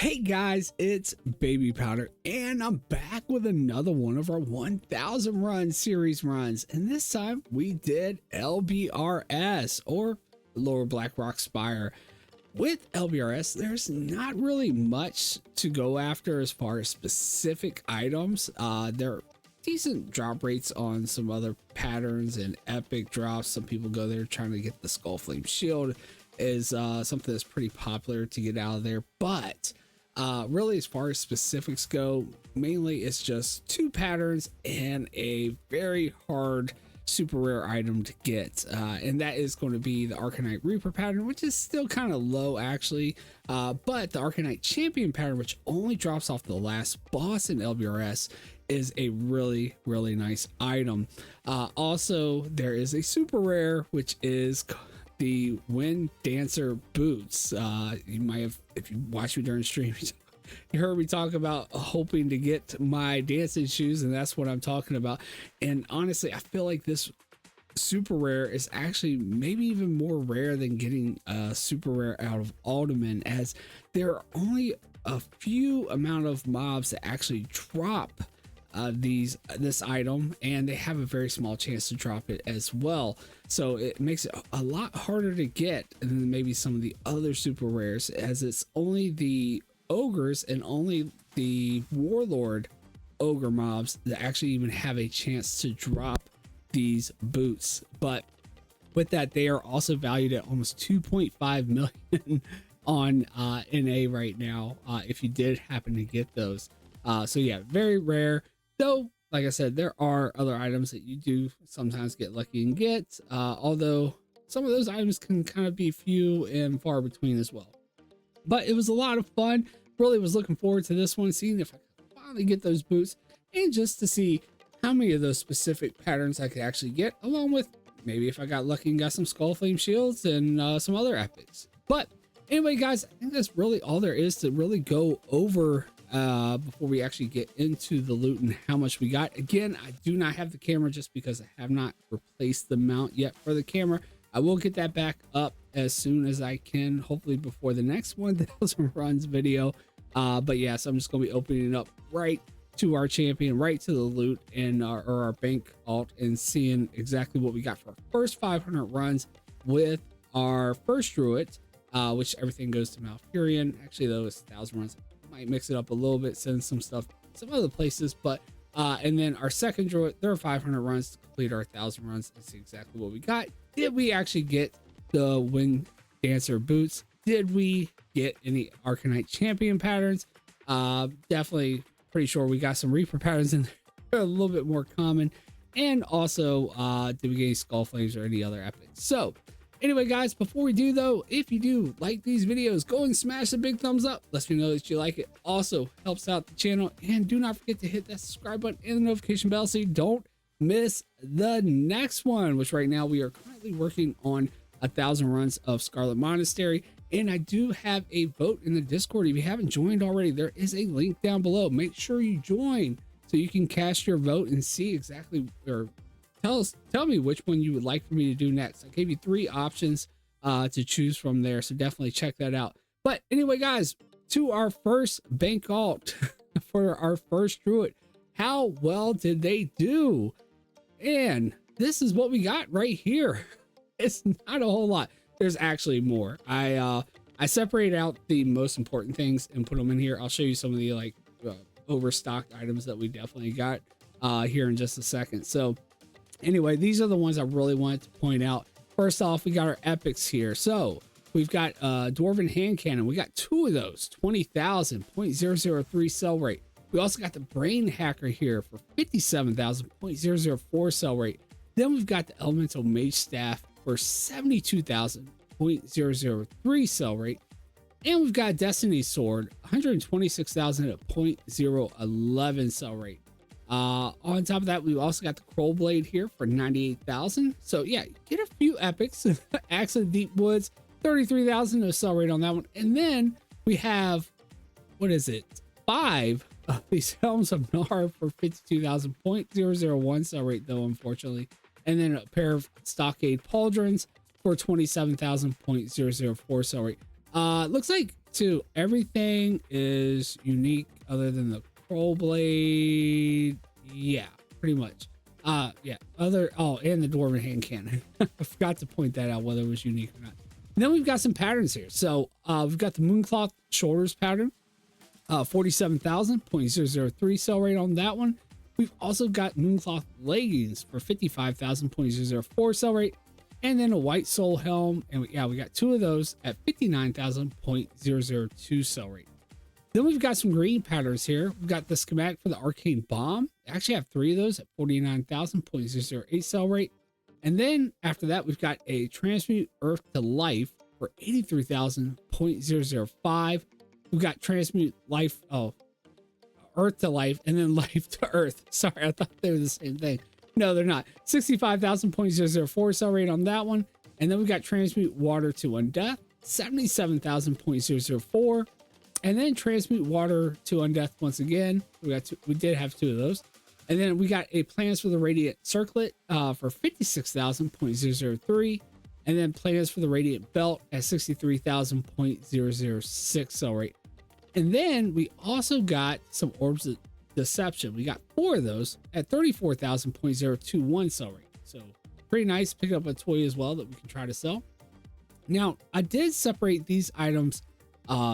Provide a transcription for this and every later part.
Hey guys, it's Babypowder, and I'm back with another one of our 1000 run series runs. And this time we did LBRS, or Lower Blackrock Spire. With LBRS, there's not really much to go after as far as specific items. There are decent drop rates on some other patterns and epic drops. Some people go there trying to get the Skull Flame Shield is something that's pretty popular to get out of there, but really as far as specifics go, mainly it's just two patterns and a very hard super rare item to get, and that is going to be the Arcanite Reaper pattern, which is still kind of low actually, but the Arcanite Champion pattern, which only drops off the last boss in LBRS, is a really nice item. Also there is a super rare, which is the Wind Dancer boots. You might have, if you watched me during stream, you heard me talk about hoping to get my dancing shoes, and that's what I'm talking about. And honestly, I feel like this super rare is actually maybe even more rare than getting a super rare out of Alderman, as there are only a few amount of mobs that actually drop this item, and they have a very small chance to drop it as well, so it makes it a lot harder to get than maybe some of the other super rares, as it's only the ogres and only the warlord ogre mobs that actually even have a chance to drop these boots. But with that, they are also valued at almost 2.5 million on NA right now, if you did happen to get those. So yeah, very rare. Though, like I said, there are other items that you do sometimes get lucky and get, although some of those items can kind of be few and far between as well. But it was a lot of fun. Really was looking forward to this one, seeing if I could finally get those boots, and just to see how many of those specific patterns I could actually get, along with maybe if I got lucky and got some Skull Flame Shields and some other epics. But anyway, guys, I think that's really all there is to really go over before we actually get into the loot and how much we got. Again, I do not have the camera just because I have not replaced the mount yet for the camera. I will get that back up as soon as I can, hopefully before the next 1000 runs video. But yeah, so I'm just gonna be opening it up right to our champion, right to the loot and our bank alt, and seeing exactly what we got for our first 500 runs with our first druid, which everything goes to Malfurion. Actually though, it's 1000 runs. Might mix it up a little bit, send some stuff some other places, but and then our second druid, there are 500 runs to complete our 1000 runs and see exactly what we got. Did we actually get the Wind Dancer boots? Did we get any Arcanite Champion patterns? Definitely pretty sure we got some Reaper patterns in there, a little bit more common. And also did we get any Skull Flames or any other epics? So anyway, guys, before we do though, if you do like these videos, go and smash the big thumbs up. Lets me know that you like it. Also helps out the channel. And do not forget to hit that subscribe button and the notification bell so you don't miss the next one, which right now we are currently working on 1000 runs of Scarlet Monastery. And I do have a vote in the Discord. If you haven't joined already, there is a link down below. Make sure you join so you can cast your vote and see exactly, or tell me which one you would like for me to do next. I gave you 3 options to choose from there, so definitely check that out. But anyway, guys, to our first bank alt for our first druid. How well did they do? And this is what we got right here. It's not a whole lot. There's actually more. I separated out the most important things and put them in here. I'll show you some of the like overstocked items that we definitely got here in just a second. So anyway, these are the ones I really wanted to point out. First off, we got our epics here. So we've got Dwarven Hand Cannon. We got 2 of those, 20,000, 0.003 sell rate. We also got the Brain Hacker here for 57,000, 0.004 sell rate. Then we've got the Elemental Mage Staff for 72,000, 0.003 sell rate. And we've got Destiny Sword, 126,000 at 0.011 sell rate. On top of that, we've also got the Kroll Blade here for 98,000. So yeah, get a few epics. Axe of Deep Woods, 33,000, no sell rate on that one. And then we have, what is it, 5 of these Helms of Nar for 52,000, 0.001 sell rate though, unfortunately. And then a pair of Stockade Pauldrons for 27,000, 0.004 sell rate. Looks like too. Everything is unique other than the scroll blade. Yeah, pretty much. Yeah, and the dwarven hand cannon. I forgot to point that out, whether it was unique or not. And then we've got some patterns here. So we've got the Mooncloth Shoulders pattern, 47,000.003 sell rate on that one. We've also got Mooncloth Leggings for 55,000.004 sell rate, and then a White Soul Helm, and we got two of those at 59,000.002 sell rate. Then we've got some green patterns here. We've got the schematic for the Arcane Bomb. I actually have three of those at 49,000.008 sell rate. And then after that, we've got a Transmute Earth to Life for 83,000.005. We've got Transmute Life, Earth to Life, and then Life to Earth. Sorry, I thought they were the same thing. No, they're not. 65,000.004 sell rate on that one. And then we got Transmute Water to Undeath, 77,000.004. And then Transmute Water to Undeath once again. We did have two of those. And then we got a Plans for the Radiant Circlet for 56,000.003. And then Plans for the Radiant Belt at 63,000.006 sell rate. And then we also got some Orbs of Deception. We got four of those at 34,000.021 sell rate. So pretty nice. Pick up a toy as well that we can try to sell. Now, I did separate these items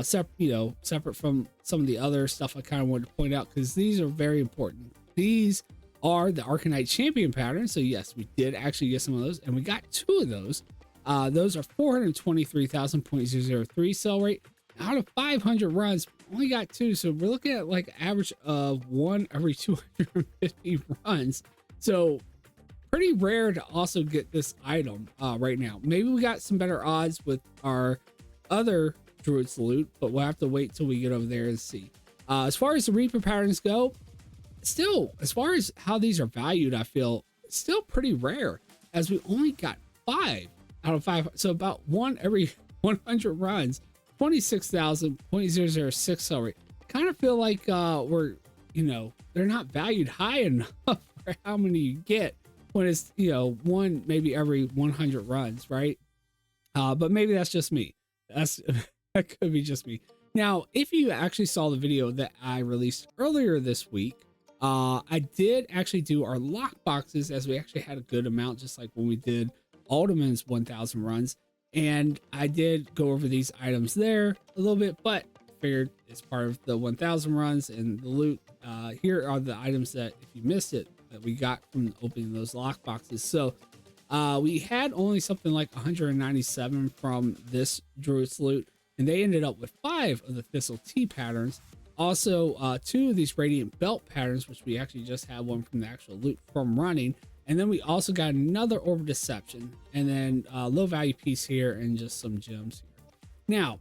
separate from some of the other stuff I kind of wanted to point out, because these are very important. These are the Arcanite Champion patterns. So yes, we did actually get some of those, and we got two of those. Those are 423,000.003 sell rate. Out of 500 runs, only got two. So we're looking at like average of one every 250 runs. So pretty rare to also get this item right now. Maybe we got some better odds with our other Druid Salute, but we'll have to wait till we get over there and see. As far as the Reaper patterns go, still, as far as how these are valued, I feel still pretty rare, as we only got 5 out of 5. So about one every 100 runs, 26,000.006 sell rate. Kind of feel like we're, they're not valued high enough for how many you get when it's, one maybe every 100 runs, right? But maybe that's just me. That could be just me. Now, if you actually saw the video that I released earlier this week, I did actually do our lock boxes, as we actually had a good amount, just like when we did Alderman's 1,000 runs. And I did go over these items there a little bit, but figured it's part of the 1,000 runs and the loot. Here are the items that, if you missed it, that we got from opening those lock boxes. So we had only something like 197 from this Druid Salute, and they ended up with 5 of the Thistle Tea patterns. Also, 2 of these Radiant Belt patterns, which we actually just had one from the actual loot from running. And then we also got another Orb of Deception, and then a low value piece here, and just some gems here. Now,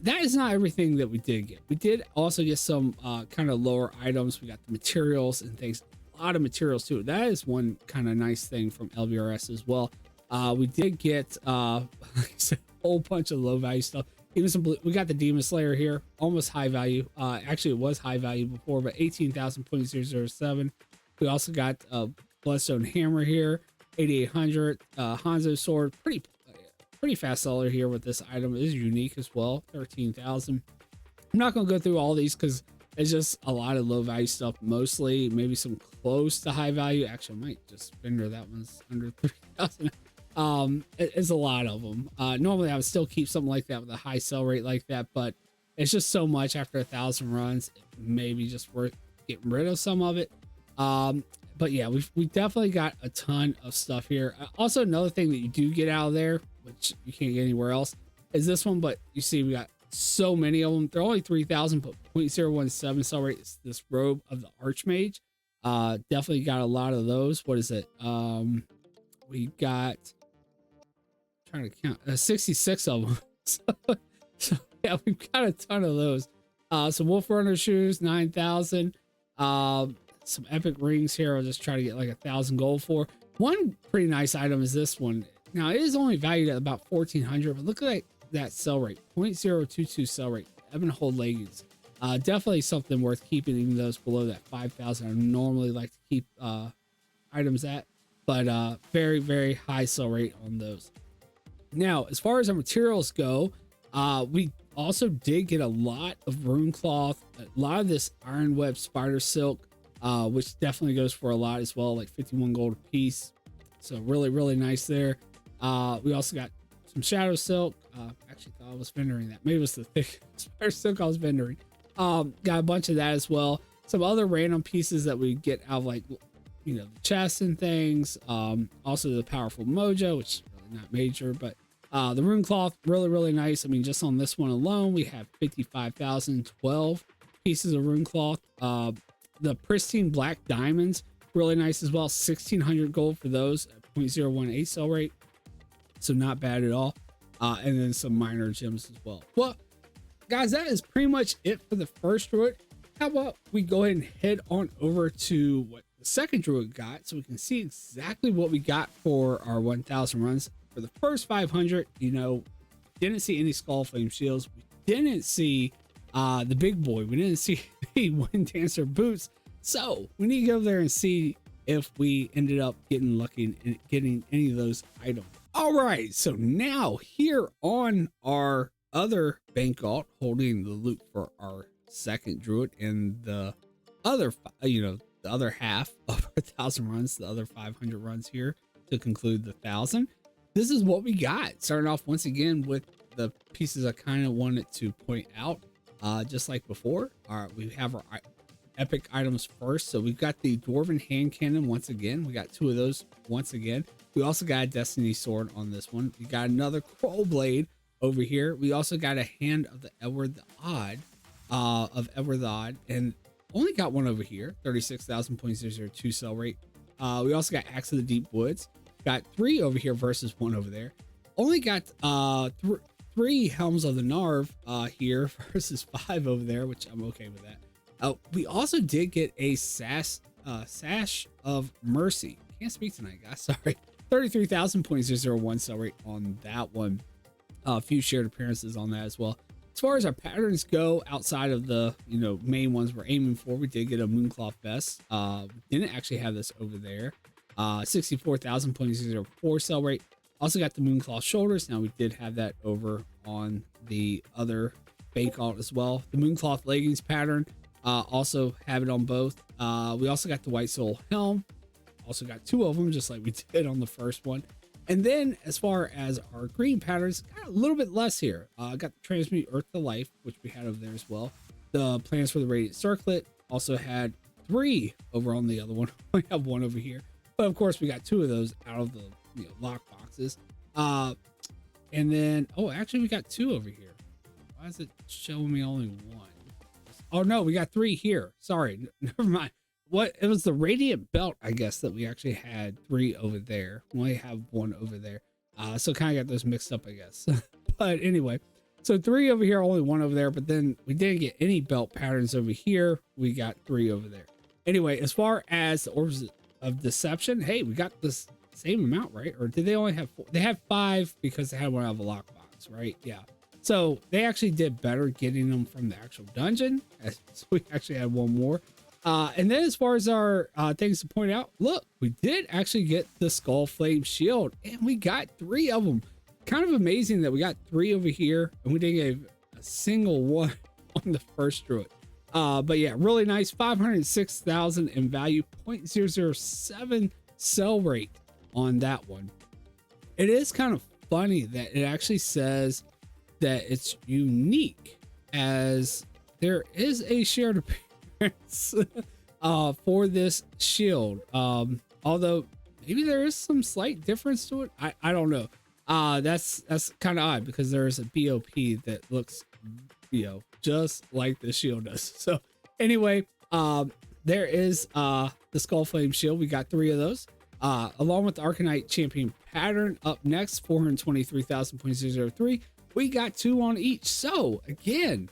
that is not everything that we did get. We did also get some kind of lower items. We got the materials and things, a lot of materials too. That is one kind of nice thing from LBRS as well. We did get, like I said, a whole bunch of low value stuff. Even some blue. We got the Demon Slayer here, almost high value. Actually, it was high value before, but 18,000.007. We also got Bloodstone Hammer here, 8,800. Hanzo Sword, pretty fast seller here with this item. It is unique as well, 13,000. I'm not going to go through all these because it's just a lot of low value stuff, mostly. Maybe some close to high value. Actually, I might just fender that one's under 3,000. It's a lot of them. Normally I would still keep something like that with a high sell rate like that, but it's just so much after 1,000 runs. It may be just worth getting rid of some of it. But yeah, we definitely got a ton of stuff here. Also, another thing that you do get out of there, which you can't get anywhere else, is this one. But you see, we got so many of them. They're only 3,000, but 0.017 sell rate is this Robe of the Archmage. Definitely got a lot of those. What is it? We got, trying to count, 66 of them. so yeah, we've got a ton of those. Some Wolf Runner shoes, 9,000. Some epic rings here. I'll just try to get like 1,000 gold for. One pretty nice item is this one. Now, it is only valued at about 1,400, but look at that sell rate, 0.022 sell rate. Ebonhold leggings. Definitely something worth keeping, even though it's below that 5,000. I normally like to keep items at, but very, very high sell rate on those. Now, as far as our materials go, we also did get a lot of rune cloth, a lot of this iron web spider silk, which definitely goes for a lot as well, like 51 gold a piece. So really, really nice there. We also got some shadow silk. Actually thought I was vendoring that. Maybe it was the thick spider silk I was vendoring. Got a bunch of that as well. Some other random pieces that we get out of, like, you know, the chests and things. Also the powerful mojo, which is really not major, but the rune cloth, really, really nice. I mean, just on this one alone, we have 55,012 pieces of rune cloth. The pristine black diamonds, really nice as well. 1,600 gold for those at 0.018 sell rate. So not bad at all. And then some minor gems as well. Well, guys, that is pretty much it for the first druid. How about we go ahead and head on over to what the second druid got, so we can see exactly what we got for our 1,000 runs. For the first 500, you know, didn't see any skull flame shields. We didn't see the big boy. We didn't see the wind dancer boots. So we need to go there and see if we ended up getting lucky and getting any of those items. All right, so now here on our other bank vault, holding the loot for our second druid and the other, you know, the other half of our 1,000 runs, the other 500 runs here to conclude the 1,000. This is what we got. Starting off once again with the pieces I kind of wanted to point out, just like before. We have our epic items first. So we've got the dwarven hand cannon once again. We got 2 of those once again. We also got a destiny sword on this one. We got another crow blade over here. We also got a hand of the Edward the Odd, and only got one over here. 36,000.002 sell rate. We also got axe of the deep woods. Got 3 over here versus 1 over there. Only got 3 helms of the Narv here versus 5 over there, which I'm okay with that. We also did get a sash of mercy. Can't speak tonight, guys. Sorry. 33,000.001 sell rate on that one. A few shared appearances on that as well. As far as our patterns go, outside of the, you know, main ones we're aiming for, we did get a mooncloth vest. Didn't actually have this over there. 64,000.004 sell rate. Also got the mooncloth shoulders. Now we did have that over on the other bank vault as well. The mooncloth leggings pattern, also have it on both. We also got the white soul helm. Also got 2 of them, just like we did on the first one. And then as far as our green patterns, got a little bit less here. Got the transmute earth to life, which we had over there as well. The plans for the radiant circlet also had 3 over on the other one. We have 1 over here, but of course we got 2 of those out of the, you know, lock boxes. And then, oh, actually we got 2 over here. Why is it showing me only 1? Oh no, we got 3 here. Sorry, never mind. What, it was the radiant belt, I guess, that we actually had 3 over there. We only have 1 over there. So kind of got those mixed up, I guess. But anyway, so 3 over here, only 1 over there. But then we didn't get any belt patterns over here. We got 3 over there. Anyway, as far as the orbs of deception, hey, we got this same amount, right? Or did they only have 4? They had 5 because they had one out of a lockbox, right? Yeah. So they actually did better getting them from the actual dungeon. So we actually had 1 more. And then as far as our things to point out, look, we did actually get the skull flame shield, and we got 3 of them. Kind of amazing that we got 3 over here and we didn't get a single one on the first druid. But yeah, really nice. 506,000 in value, 0.007 sell rate on that one. It is kind of funny that it actually says that it's unique, as there is a shared appearance for this shield, although maybe there is some slight difference to it. I don't know. That's kind of odd, because there is a BOP that looks, you know, just like the shield does. So anyway, there is the skull flame shield. We got 3 of those, along with the Arcanite champion pattern up next. 423,000.003. We got 2 on each. So again,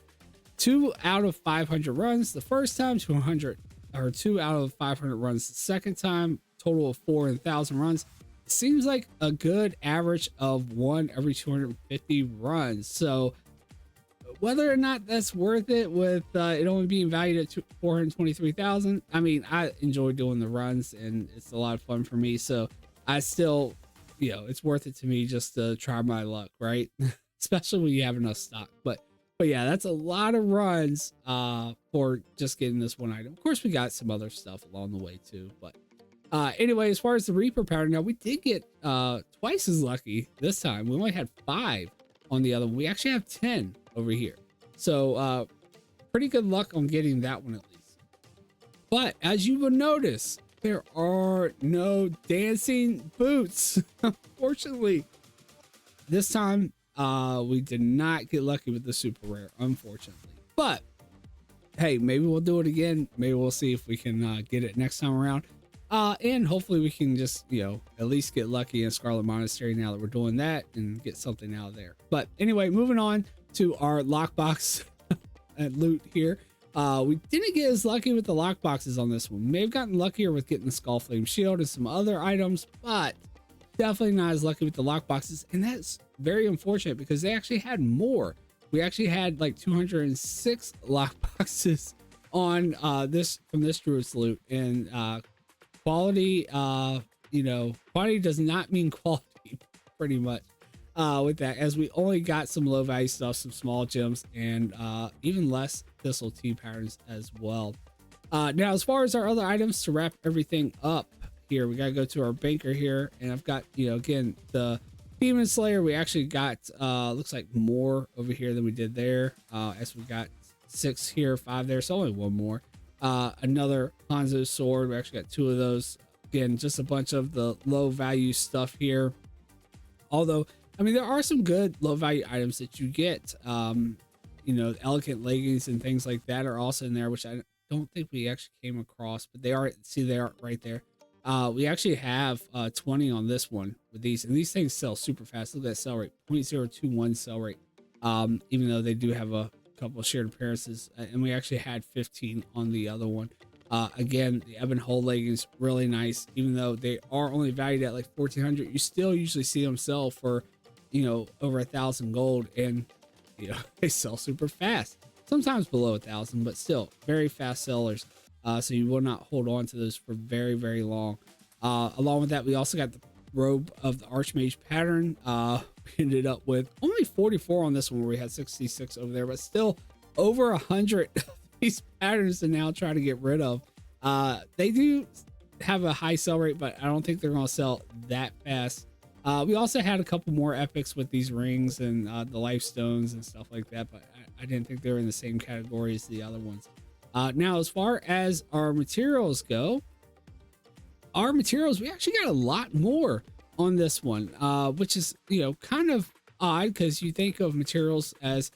2 out of 500 runs the first time, 200 or 2 out of 500 runs the second time, total of 4 in 1,000 runs. It seems like a good average of 1 every 250 runs. So whether or not that's worth it with it only being valued at 423,000, I mean, I enjoy doing the runs and it's a lot of fun for me. So I still, you know, it's worth it to me just to try my luck, right? Especially when you have enough stock. But But yeah, that's a lot of runs for just getting this one item. Of course, we got some other stuff along the way too. But anyway, as far as the Reaper powder, now we did get twice as lucky this time. We only had 5 on the other one. We actually have 10 over here. So pretty good luck on getting that one at least. But as you will notice, there are no dancing boots. Unfortunately, this time we did not get lucky with the super rare, unfortunately. But hey, maybe we'll do it again. Maybe we'll see if we can get it next time around. And hopefully we can just, you know, at least get lucky in Scarlet Monastery now that we're doing that and get something out of there. But anyway, moving on to our lockbox and loot here. We didn't get as lucky with the lockboxes on this one. We may have gotten luckier with getting the Skull Flame Shield and some other items, but definitely not as lucky with the lockboxes. And that's very unfortunate because they actually had more. We actually had like 206 lockboxes on this from this Druid's loot. And quality, you know, quantity does not mean quality pretty much with that, as we only got some low value stuff, some small gems, and even less thistle tea patterns as well. Now, as far as our other items to wrap everything up here, we got to go to our banker here, and I've got, you know, again, the Demon Slayer. We actually got looks like more over here than we did there, as we got 6 here, 5 there, so only 1 more. Another Hanzo sword. We actually got 2 of those. Again, just a bunch of the low value stuff here, although I mean there are some good low value items that you get. You know, elegant leggings and things like that are also in there, which I don't think we actually came across, but they are, see, they are right there. We actually have 20 on this one with these, and these things sell super fast. Look at that sell rate, 0.021 sell rate, even though they do have a couple of shared appearances, and we actually had 15 on the other one. Again, the Ebon Hull leggings, really nice. Even though they are only valued at like 1,400, you still usually see them sell for, you know, over 1,000 gold, and you know they sell super fast. Sometimes below 1,000, but still very fast sellers. So you will not hold on to those for very, very long. Along with that, we also got the robe of the Archmage pattern. We ended up with only 44 on this one, where we had 66 over there, but still over 100 of these patterns to now try to get rid of. They do have a high sell rate, but I don't think they're going to sell that fast. We also had a couple more epics with these rings and the life stones and stuff like that, but I didn't think they were in the same category as the other ones. Now, as far as our materials go, we actually got a lot more on this one, which is, you know, kind of odd because you think of materials as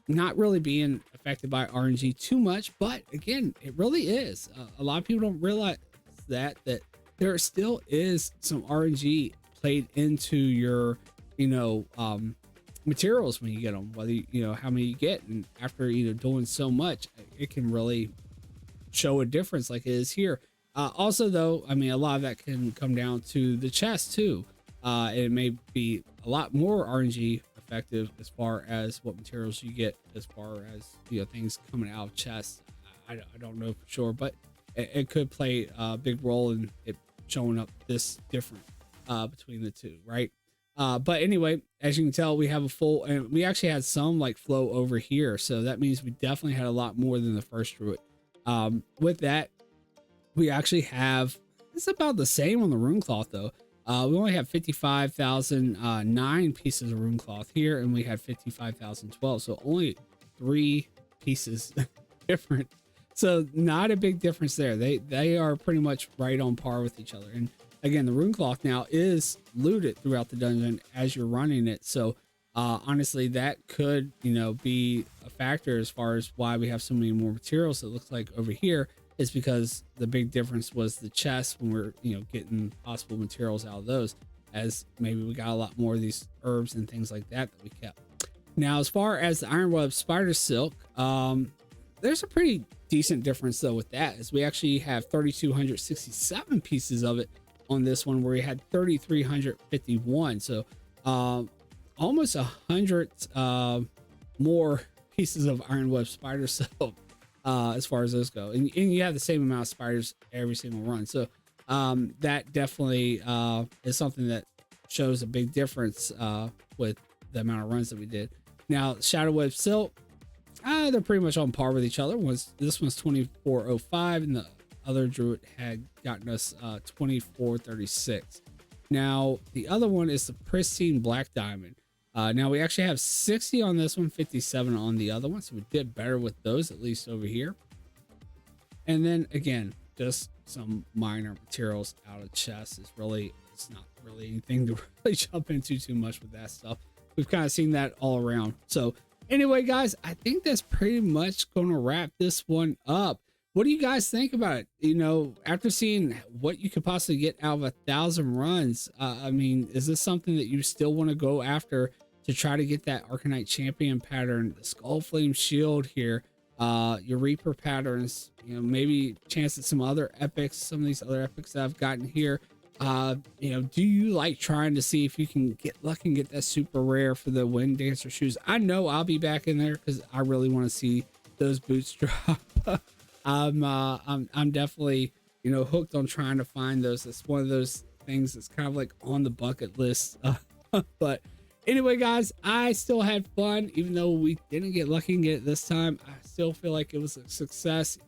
not really being affected by RNG too much, but again, it really is. A lot of people don't realize that there still is some RNG played into your, you know, materials when you get them, whether you know how many you get, and after, you know, doing so much, it can really show a difference like it is here. Also though, I mean, a lot of that can come down to the chest too. It may be a lot more RNG effective as far as what materials you get, as far as, you know, things coming out of chests. I don't know for sure, but it could play a big role in it showing up this different between the two, right? But anyway, as you can tell, we have a full, and we actually had some like flow over here, so that means we definitely had a lot more than the first druid. With that, we actually have, it's about the same on the rune cloth though. We only have 55,009 pieces of rune cloth here, and we had 55,012, so only 3 pieces different. So not a big difference there. They are pretty much right on par with each other. And again, the rune cloth now is looted throughout the dungeon as you're running it. So honestly, that could, you know, be a factor as far as why we have so many more materials. It looks like over here is because the big difference was the chest when we're, you know, getting possible materials out of those, as maybe we got a lot more of these herbs and things like that we kept. Now, as far as the Iron Web Spider Silk, there's a pretty decent difference though with that, as we actually have 3,267 pieces of it on this one, where we had 3,351. So almost 100 more pieces of Iron Web Spider Silk as far as those go, and you have the same amount of spiders every single run. So that definitely is something that shows a big difference with the amount of runs that we did. Now, Shadow Web Silk, They're pretty much on par with each other. This one's 2405 and the other druid had gotten us 2436. Now the other one is the pristine black diamond. Now we actually have 60 on this one, 57 on the other one, so we did better with those, at least over here. And then again, just some minor materials out of chests. It's not really anything to really jump into too much with that stuff. We've kind of seen that all around. So anyway, guys, I think that's pretty much going to wrap this one up. What do you guys think about it? You know, after seeing what you could possibly get out of 1,000 runs, I mean, is this something that you still want to go after to try to get that Arcanite champion pattern, the Skull Flame shield here, your Reaper patterns, you know, maybe chance at some other epics, some of these other epics that I've gotten here? You know, do you like trying to see if you can get lucky and get that super rare for the Wind Dancer shoes? I know I'll be back in there because I really want to see those boots drop. I'm definitely, you know, hooked on trying to find those. It's one of those things that's kind of like on the bucket list. But anyway, guys, I still had fun, even though we didn't get lucky and get it this time. I still feel like it was a success.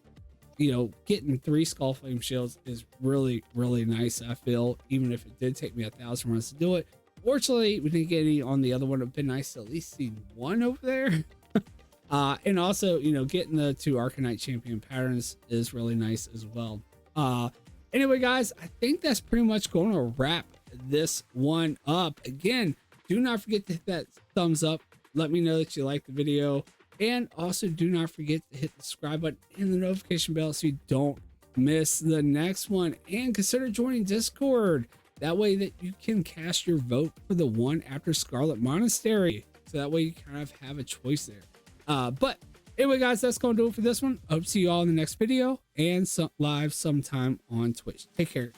You know, getting 3 Skull Flame shields is really, really nice. I feel, even if it did take me 1,000 runs to do it. Fortunately, we didn't get any on the other one. It'd been nice to at least see one over there. And also, you know, getting the 2 Arcanite champion patterns is really nice as well. Anyway, guys, I think that's pretty much going to wrap this one up. Again, do not forget to hit that thumbs up. Let me know that you liked the video. And also do not forget to hit the subscribe button and the notification bell so you don't miss the next one. And consider joining Discord. That way that you can cast your vote for the one after Scarlet Monastery. So that way you kind of have a choice there. But anyway, guys, that's going to do it for this one. Hope to see you all in the next video and live sometime on Twitch. Take care.